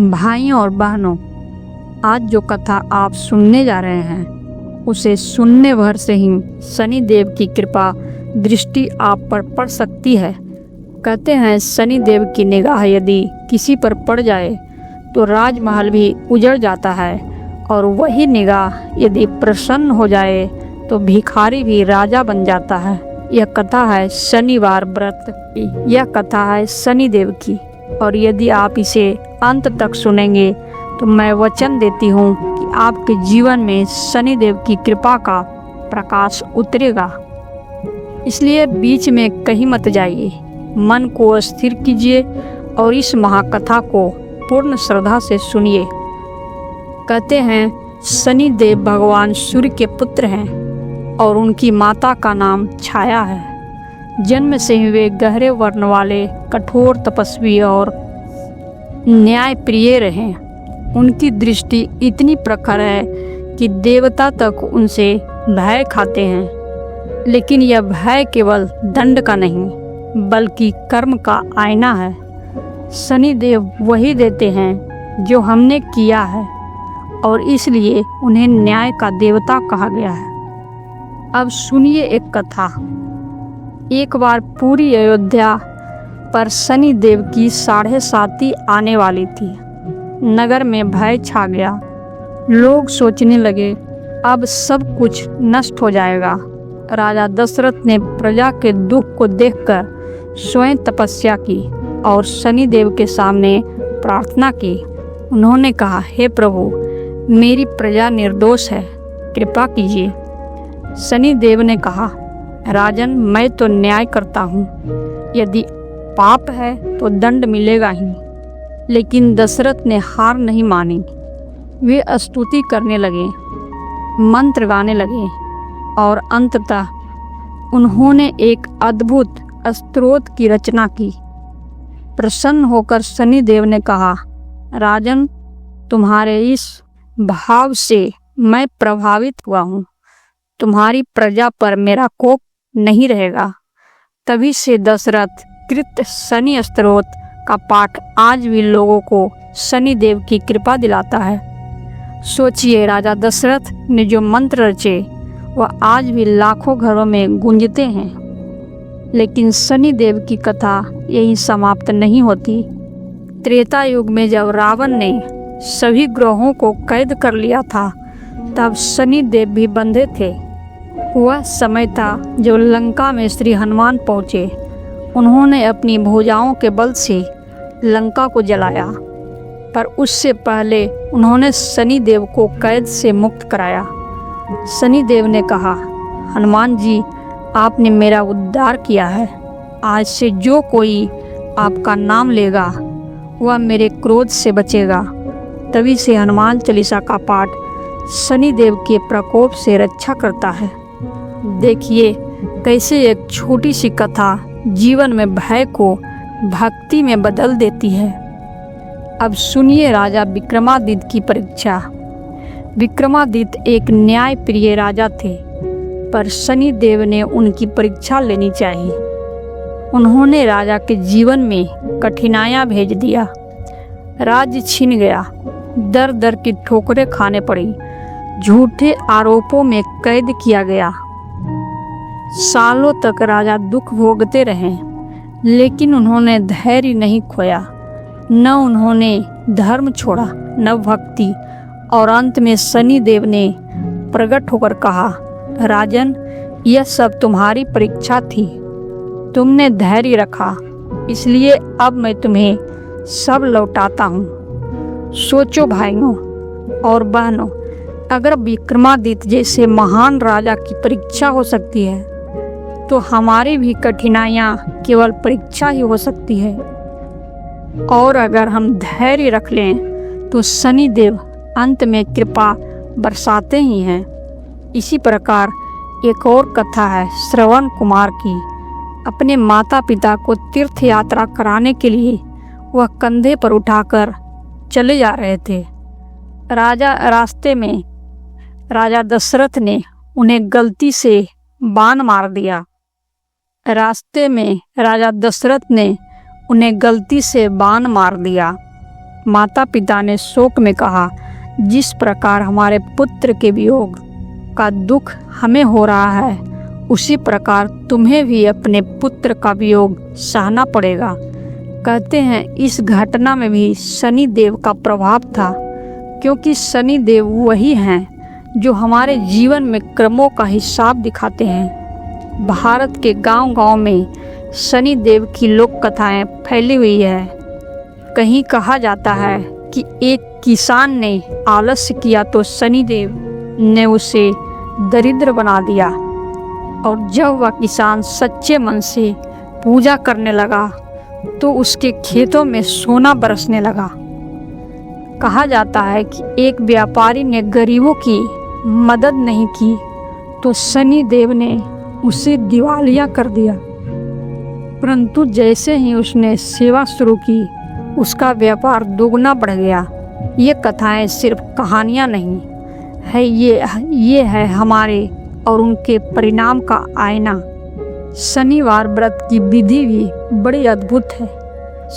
भाइयों और बहनों, आज जो कथा आप सुनने जा रहे हैं उसे सुनने भर से ही शनिदेव की कृपा दृष्टि आप पर पड़ सकती है। कहते हैं शनिदेव की निगाह यदि किसी पर पड़ जाए तो राजमहल भी उजड़ जाता है, और वही निगाह यदि प्रसन्न हो जाए तो भिखारी भी राजा बन जाता है। यह कथा है शनिवार व्रत की। यह कथा है शनिदेव की, और यदि आप इसे अंत तक सुनेंगे तो मैं वचन देती हूँ कि आपके जीवन में शनिदेव की कृपा का प्रकाश उतरेगा। इसलिए बीच में कहीं मत जाइए, मन को स्थिर कीजिए और इस महाकथा को पूर्ण श्रद्धा से सुनिए। कहते हैं शनिदेव भगवान सूर्य के पुत्र हैं और उनकी माता का नाम छाया है। जन्म से ही वे गहरे वर्ण वाले, कठोर तपस्वी और न्याय प्रिय रहे। उनकी दृष्टि इतनी प्रखर है कि देवता तक उनसे भय खाते हैं। लेकिन यह भय केवल दंड का नहीं बल्कि कर्म का आईना है। शनिदेव वही देते हैं जो हमने किया है, और इसलिए उन्हें न्याय का देवता कहा गया है। अब सुनिए एक कथा। एक बार पूरी अयोध्या पर शनिदेव की 7.5 आने वाली थी। नगर में भय छा गया। लोग सोचने लगे अब सब कुछ नष्ट हो जाएगा। राजा दशरथ ने प्रजा के दुख को देखकर स्वयं तपस्या की और शनिदेव के सामने प्रार्थना की। उन्होंने कहा, हे प्रभु, मेरी प्रजा निर्दोष है, कृपा कीजिए। शनिदेव ने कहा, राजन, मैं तो न्याय करता हूँ, यदि पाप है तो दंड मिलेगा ही। लेकिन दशरथ ने हार नहीं मानी। वे स्तुति करने लगे, मंत्र गाने लगे, और अंततः उन्होंने एक अद्भुत स्तोत्र की रचना की। प्रसन्न होकर शनिदेव ने कहा, राजन, तुम्हारे इस भाव से मैं प्रभावित हुआ हूँ। तुम्हारी प्रजा पर मेरा कोप नहीं रहेगा। तभी से दशरथ कृत शनि स्तोत्र का पाठ आज भी लोगों को शनिदेव की कृपा दिलाता है। सोचिए, राजा दशरथ ने जो मंत्र रचे वह आज भी लाखों घरों में गूंजते हैं। लेकिन शनिदेव की कथा यही समाप्त नहीं होती। त्रेता युग में जब रावण ने सभी ग्रहों को कैद कर लिया था, तब शनिदेव भी बंधे थे। वह समय था जब लंका में श्री हनुमान पहुँचे। उन्होंने अपनी भुजाओं के बल से लंका को जलाया, पर उससे पहले उन्होंने शनिदेव को कैद से मुक्त कराया। शनिदेव ने कहा, हनुमान जी, आपने मेरा उद्धार किया है। आज से जो कोई आपका नाम लेगा वह मेरे क्रोध से बचेगा। तभी से हनुमान चालीसा का पाठ शनिदेव के प्रकोप से रक्षा करता है। देखिए कैसे एक छोटी सी कथा जीवन में भय को भक्ति में बदल देती है। अब सुनिए राजा विक्रमादित्य की परीक्षा। विक्रमादित्य एक न्याय प्रिय राजा थे, पर शनिदेव ने उनकी परीक्षा लेनी चाहिए। उन्होंने राजा के जीवन में कठिनाइयाँ भेज दिया। राज्य छिन गया, दर दर की ठोकरें खाने पड़ी, झूठे आरोपों में कैद किया गया। सालों तक राजा दुख भोगते रहे, लेकिन उन्होंने धैर्य नहीं खोया। न उन्होंने धर्म छोड़ा, न भक्ति। और अंत में शनिदेव ने प्रकट होकर कहा, राजन, यह सब तुम्हारी परीक्षा थी। तुमने धैर्य रखा, इसलिए अब मैं तुम्हें सब लौटाता हूँ। सोचो भाइयों और बहनों, अगर विक्रमादित्य जैसे महान राजा की परीक्षा हो सकती है तो हमारी भी कठिनाइयाँ केवल परीक्षा ही हो सकती है। और अगर हम धैर्य रख लें तो शनिदेव अंत में कृपा बरसाते ही हैं। इसी प्रकार एक और कथा है श्रवण कुमार की। अपने माता पिता को तीर्थ यात्रा कराने के लिए वह कंधे पर उठाकर चले जा रहे थे। रास्ते में राजा दशरथ ने उन्हें गलती से बाण मार दिया। रास्ते में राजा दशरथ ने उन्हें गलती से बाण मार दिया। माता पिता ने शोक में कहा, जिस प्रकार हमारे पुत्र के वियोग का दुख हमें हो रहा है, उसी प्रकार तुम्हें भी अपने पुत्र का वियोग सहना पड़ेगा। कहते हैं इस घटना में भी शनि देव का प्रभाव था, क्योंकि शनि देव वही हैं जो हमारे जीवन में क्रमों का हिसाब दिखाते हैं। भारत के गांव-गांव में शनि देव की लोक कथाएं फैली हुई है। कहीं कहा जाता है कि एक किसान ने आलस्य किया तो शनि देव ने उसे दरिद्र बना दिया, और जब वह किसान सच्चे मन से पूजा करने लगा तो उसके खेतों में सोना बरसने लगा। कहा जाता है कि एक व्यापारी ने गरीबों की मदद नहीं की तो शनि देव ने उसे दिवालिया कर दिया, परंतु जैसे ही उसने सेवा शुरू की उसका व्यापार दोगुना बढ़ गया। ये कथाएं सिर्फ कहानियाँ नहीं है, ये है हमारे और उनके परिणाम का आईना। शनिवार व्रत की विधि भी बड़ी अद्भुत है।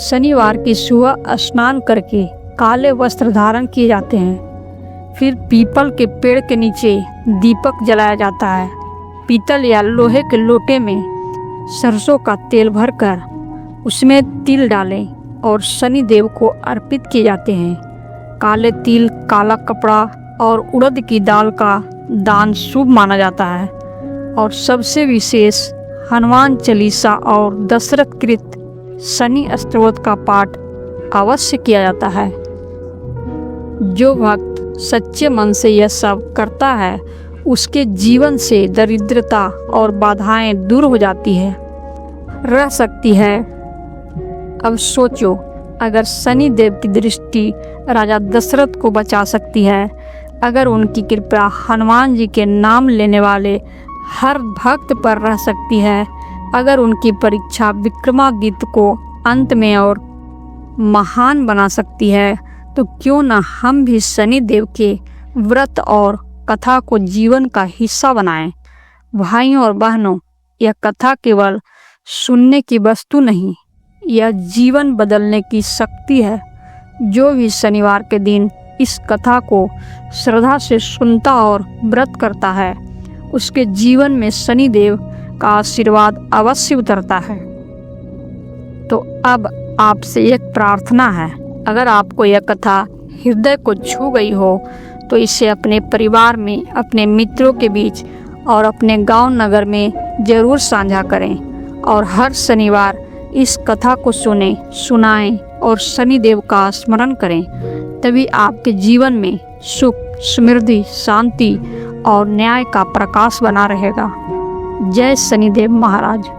शनिवार की सुबह स्नान करके काले वस्त्र धारण किए जाते हैं। फिर पीपल के पेड़ के नीचे दीपक जलाया जाता है। पीतल या लोहे के लोटे में सरसों का तेल भरकर उसमें तिल डालें और शनि देव को अर्पित किए जाते हैं। काले तिल, काला कपड़ा और उड़द की दाल का दान शुभ माना जाता है, और सबसे विशेष हनुमान चालीसा और दशरथ कृत शनि स्तोत्र का पाठ अवश्य किया जाता है। जो भक्त सच्चे मन से यह सब करता है उसके जीवन से दरिद्रता और बाधाएं दूर हो जाती है, रह सकती है। अब सोचो, अगर शनि देव की दृष्टि राजा दशरथ को बचा सकती है, अगर उनकी कृपा हनुमान जी के नाम लेने वाले हर भक्त पर रह सकती है, अगर उनकी परीक्षा विक्रमादित्य को अंत में और महान बना सकती है, तो क्यों न हम भी शनि देव के व्रत और कथा को जीवन का हिस्सा बनाएं। भाइयों और बहनों, यह कथा केवल सुनने की वस्तु नहीं, यह जीवन बदलने की शक्ति है। जो भी शनिवार के दिन इस कथा को श्रद्धा से सुनता और व्रत करता है, उसके जीवन में शनि देव का आशीर्वाद अवश्य उतरता है। तो अब आपसे एक प्रार्थना है, अगर आपको यह कथा हृदय को छू गई हो तो इसे अपने परिवार में, अपने मित्रों के बीच और अपने गांव नगर में ज़रूर साझा करें, और हर शनिवार इस कथा को सुनाएं और शनि देव का स्मरण करें। तभी आपके जीवन में सुख, समृद्धि, शांति और न्याय का प्रकाश बना रहेगा। जय शनिदेव महाराज।